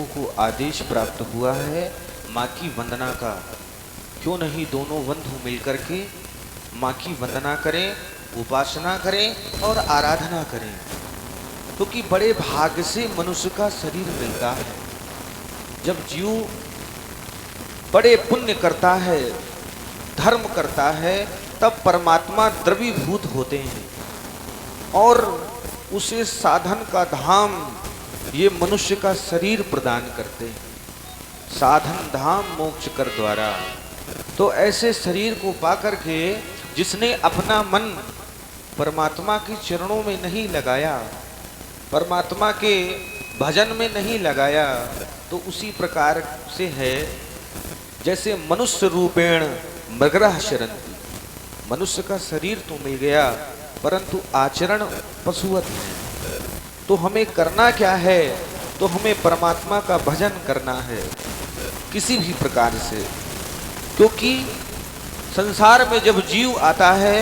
को आदेश प्राप्त हुआ है माँ की वंदना का। क्यों नहीं दोनों बंधु मिलकर के माँ की वंदना करें, उपासना करें और आराधना करें। क्योंकि बड़े भाग्य से मनुष्य का शरीर मिलता है। जब जीव बड़े पुण्य करता है, धर्म करता है, तब परमात्मा द्रवीभूत होते हैं और उसे साधन का धाम ये मनुष्य का शरीर प्रदान करते हैं। साधन धाम मोक्ष कर द्वारा। तो ऐसे शरीर को पाकर के जिसने अपना मन परमात्मा के चरणों में नहीं लगाया, परमात्मा के भजन में नहीं लगाया, तो उसी प्रकार से है जैसे मनुष्य रूपेण मृगरः शरन्ति। मनुष्य का शरीर तो मिल गया परंतु आचरण पशुवत है। तो हमें करना क्या है? तो हमें परमात्मा का भजन करना है किसी भी प्रकार से। क्योंकि संसार में जब जीव आता है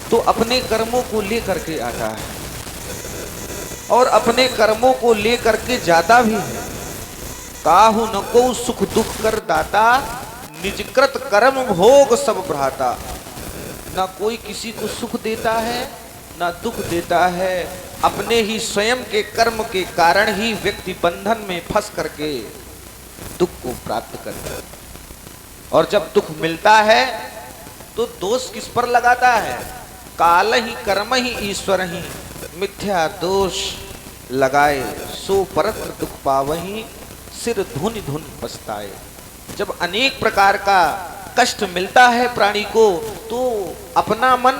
तो अपने कर्मों को लेकर के आता है और अपने कर्मों को लेकर के जाता भी है। काहु न को सुख दुख कर दाता, निजकृत कर्म भोग सब भ्राता। ना कोई किसी को सुख देता है ना दुख देता है। अपने ही स्वयं के कर्म के कारण ही व्यक्ति बंधन में फंस करके दुख को प्राप्त करता है। और जब दुख मिलता है तो दोष किस पर लगाता है? काल ही कर्म ही ईश्वर ही, मिथ्या दोष लगाए सो परत्र दुख पावही, सिर धुन धुन पछताए। जब अनेक प्रकार का कष्ट मिलता है प्राणी को तो अपना मन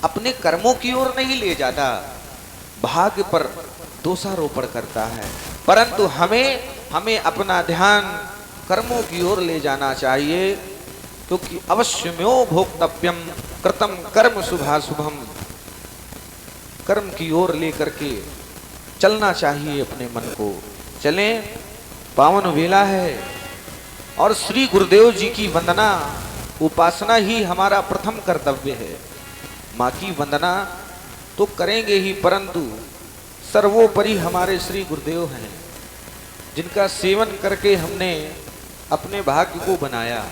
अपने कर्मों की ओर नहीं ले जाता, भाग्य पर दोषारोपण करता है। परंतु हमें अपना ध्यान कर्मों की ओर ले जाना चाहिए। क्योंकि अवश्यमेव भोक्तव्यम कृतम कर्म शुभाशुभम। कर्म की ओर लेकर के चलना चाहिए अपने मन को। चलें, पावन वेला है और श्री गुरुदेव जी की वंदना उपासना ही हमारा प्रथम कर्तव्य है। माँ की वंदना तो करेंगे ही, परंतु सर्वोपरि हमारे श्री गुरुदेव हैं जिनका सेवन करके हमने अपने भाग्य को बनाया।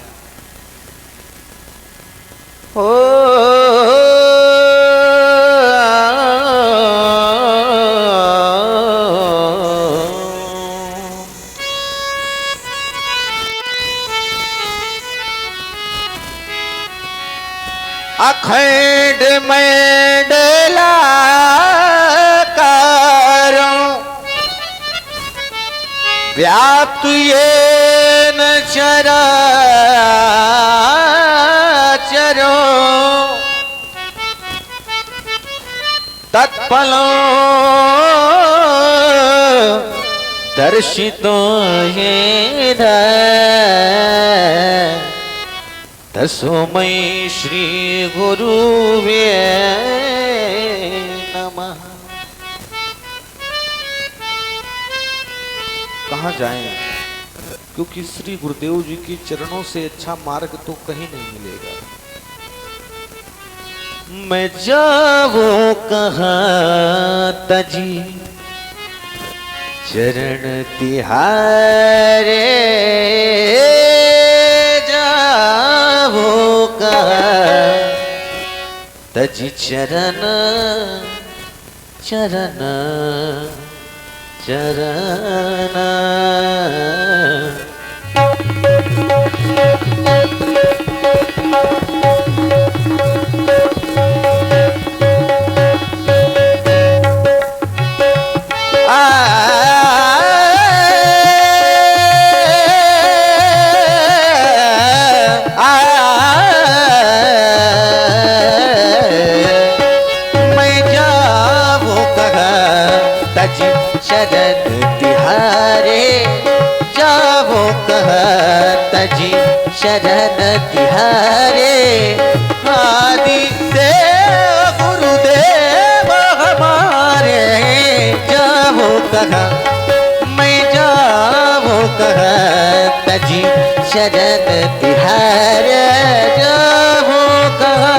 अखंड मंडला व्याप्त येन चराचरो तत्फलो दर्शितो येन तस्मै श्री गुरुवे नमः। कहाँ जाएं? क्योंकि श्री गुरुदेव जी के चरणों से अच्छा मार्ग तो कहीं नहीं मिलेगा। मैं जावो कहाँ तजी चरण तिहारे, जावो कहाँ तजी चरण चरण चरण। शरण तिहारे, जावो कहाँ तजी शरण तिहारे। आदि देव गुरुदेव हमारे, जावो कहाँ मैं जावो कहाँ तजी शरण तिहारे, जावो कहाँ।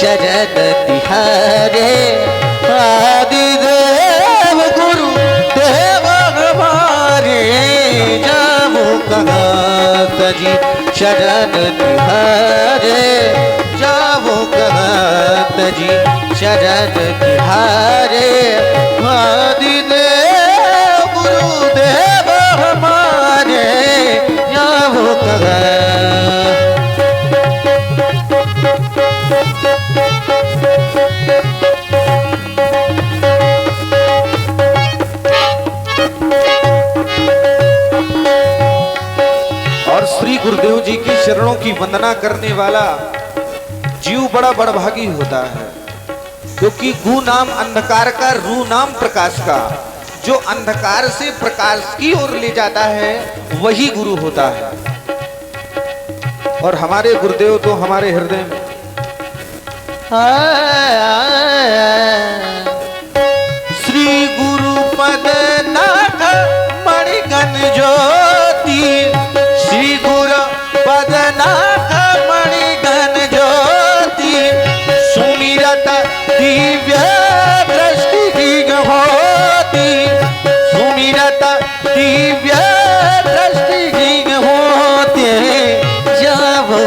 शरण तिहारे आदिदेव गुरु देव हमारे जाबो कहाँ तजी शरण तिहारे जाबो कहाँ तजी शरण तिहारे आदिदेव गुरु देव हमारे जाबो कहाँ। श्री गुरुदेव जी की चरणों की वंदना करने वाला जीव बड़ा बड़भागी होता है, क्योंकि गु नाम अंधकार का, रू नाम प्रकाश का। जो अंधकार से प्रकाश की ओर ले जाता है वही गुरु होता है। और हमारे गुरुदेव तो हमारे हृदय में श्री गुरु पद नाथ मणिगण ज्योति श्री गुरु पदनाथ मणिगण ज्योति सुमिरत दिव्य दृष्टि होती सुमिरत दिव्य दृष्टि होते जाबो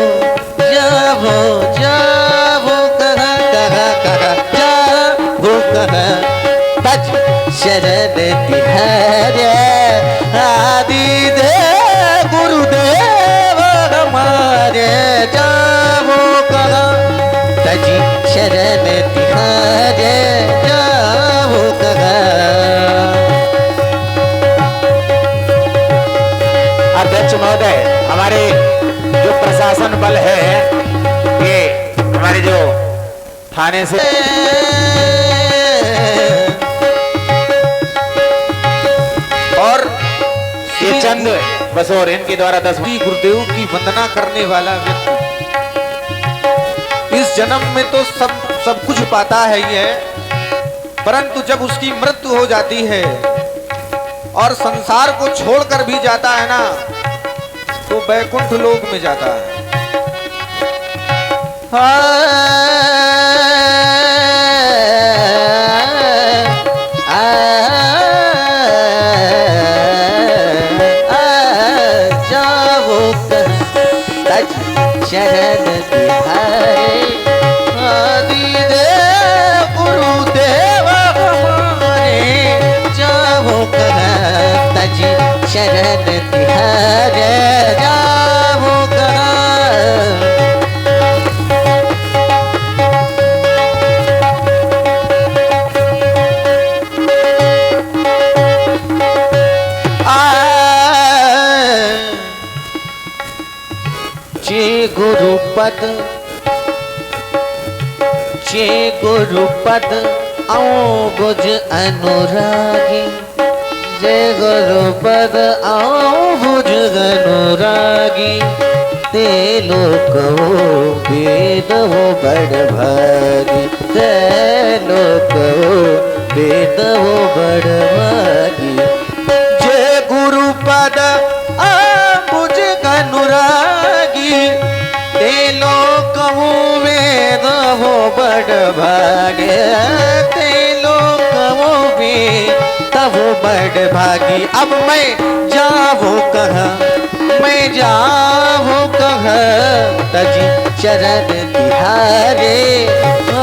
जाबो जाबो कहाँ कहाँ कहाँ जाबो कहाँ तज शरण तिहारे आदिदेव गुरुदेव हमारे जाबो कहाँ तजी शरण तिहारे जाबो कहाँ। अध्यक्ष महोदय, हमारे जो प्रशासन बल है, ये हमारे जो थाने से और ये चंद बसोर इनके द्वारा 10 गुरुदेव की वंदना करने वाला व्यक्ति इस जन्म में तो सब कुछ पाता है ही है, परंतु जब उसकी मृत्यु हो जाती है और संसार को छोड़कर भी जाता है ना, तो वैकुंठ लोक में जाता है। शरण तिहारे आदिदेव गुरुदेव हमारे जाबो कहाँ तजी शरण तिहारे जाबो कहाँ। गुरुपद चे गुरुपद आओ बुझ अनुरागी जय गुरुपद आओ बुझ अनुरागी ते लोक हो वेद हो बड़ भागी ते लोक हो वेद हो बड़ भागी जय गुरुपद आओ बुझ अनुरागी ते लोक हो वेद हो बड़ भागे ते लोक हो वेद हो बड़ भागी। अब मैं जाऊँ कहाँ मैं जाऊँ कहाँ तजी शरण तिहारे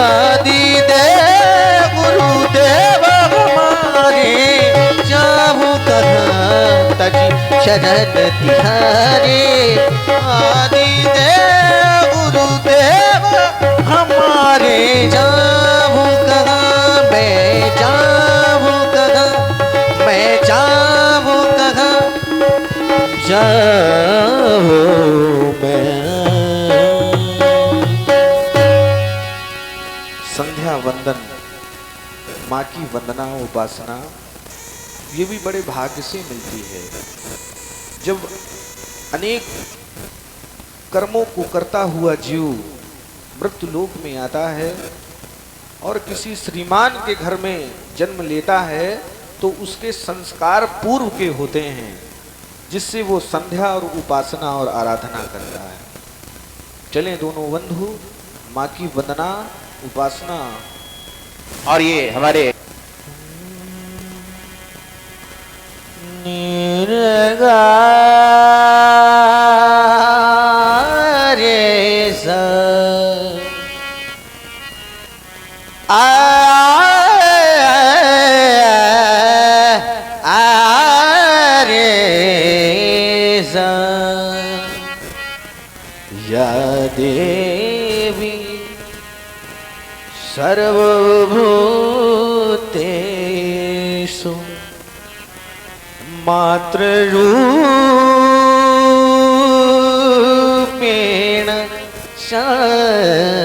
आदिदेव गुरुदेव हमारे जाऊँ कहाँ तजी शरण तिहारे आदिदेव गुरुदेव हमारे जाऊँ कहाँ मैं जाऊँ कहाँ मैं जाऊँ कहाँ जाऊँ मैं। संध्या वंदन, माँ की वंदना उपासना, ये भी बड़े भाग्य से मिलती है। जब अनेक कर्मों को करता हुआ जीव मृत्यु लोक में आता है और किसी श्रीमान के घर में जन्म लेता है, तो उसके संस्कार पूर्व के होते हैं, जिससे वो संध्या और उपासना और आराधना करता है। चलें दोनों बंधु माँ की वंदना उपासना। और ये हमारे निर्गा रे सा या देवी सर्वभूतेषु मातृरूपेण संस्थिता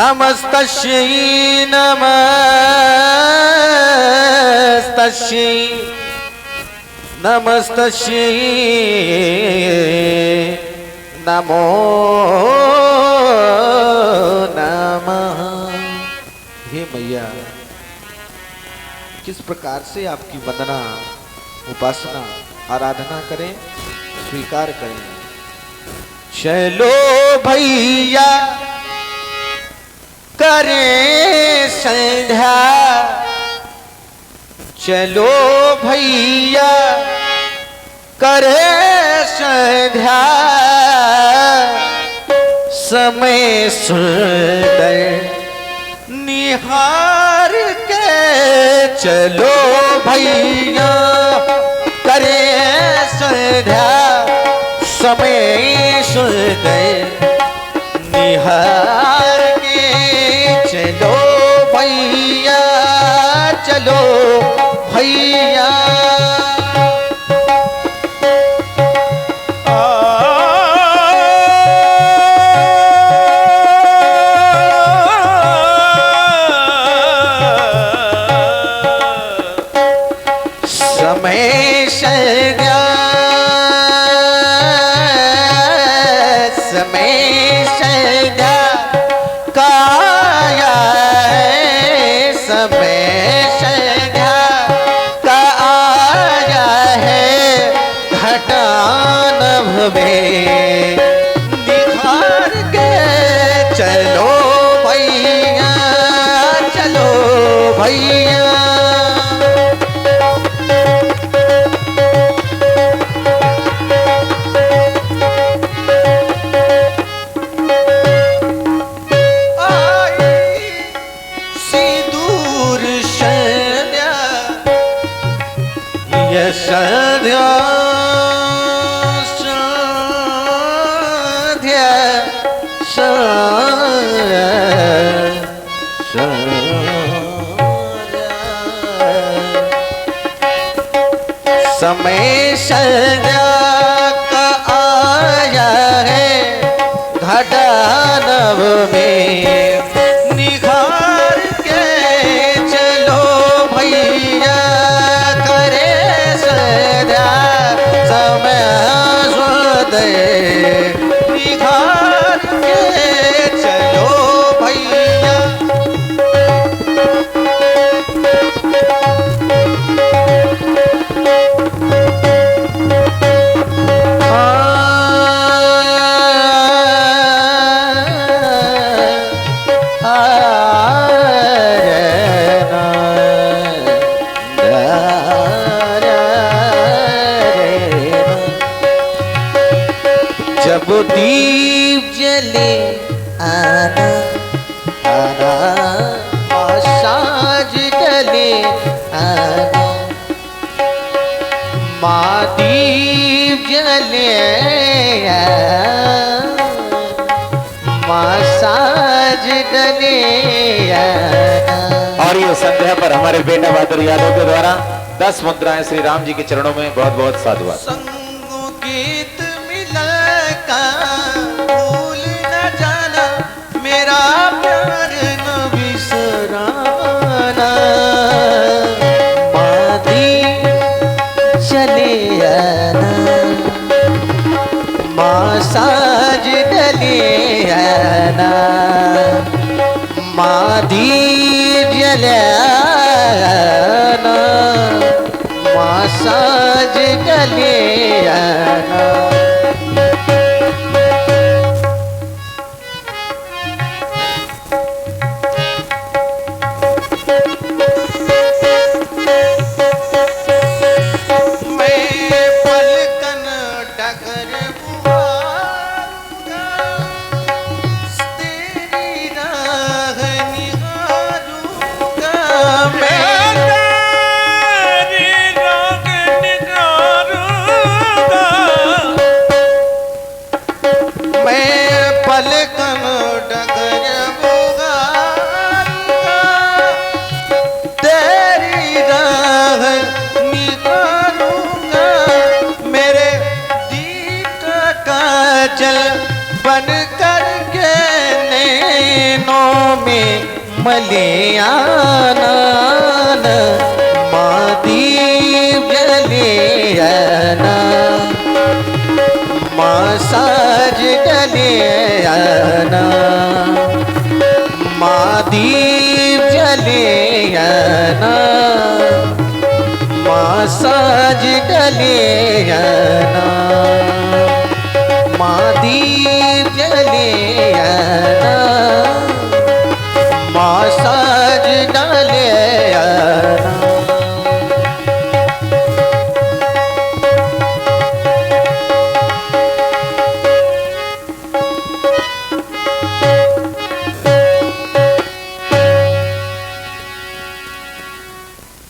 नमस्तस्यै नमस्तस्यै नमस्तस्यै नमो नमः। हे मैया, किस प्रकार से आपकी वंदना, उपासना, आराधना करें, स्वीकार करें। चलो भैया करें संध्या, चलो भैया करें संध्या, समय सुंदर निहार के चलो भैया करें संध्या, समय सुंदर निहार के चलो भैया, चलो भैया। समय संज्ञा समय संज्ञा काया है, समय संज्ञा का आया है घटानभ में निखार के चलो भैया, चलो भैया। संध्या संध्या समय संध्या का आया है घटानभ में निखार के चलो भैया करे संध्या, समय सुंदर निखार के चलो भैया। जब दीप जले आना आना, साज डले आना, माँ दीप जले माँ साज डले आना। और ये संध्या पर हमारे बेटा बहादुर यादव के द्वारा 10 मुद्राएं श्री राम जी के चरणों में बहुत बहुत साधुवाद। संगीत मिलका भूल न जाना, मेरा प्यार न बिसराना, मादी चले आना, माँ साज डले आना, मादी जले आना माँ साज डले आना। चल बन कर के नैनों में मलियाना मादीप जले आना माँ साज डले आना मादीप जले आना माँ साज डले आना माँ दीप जले आना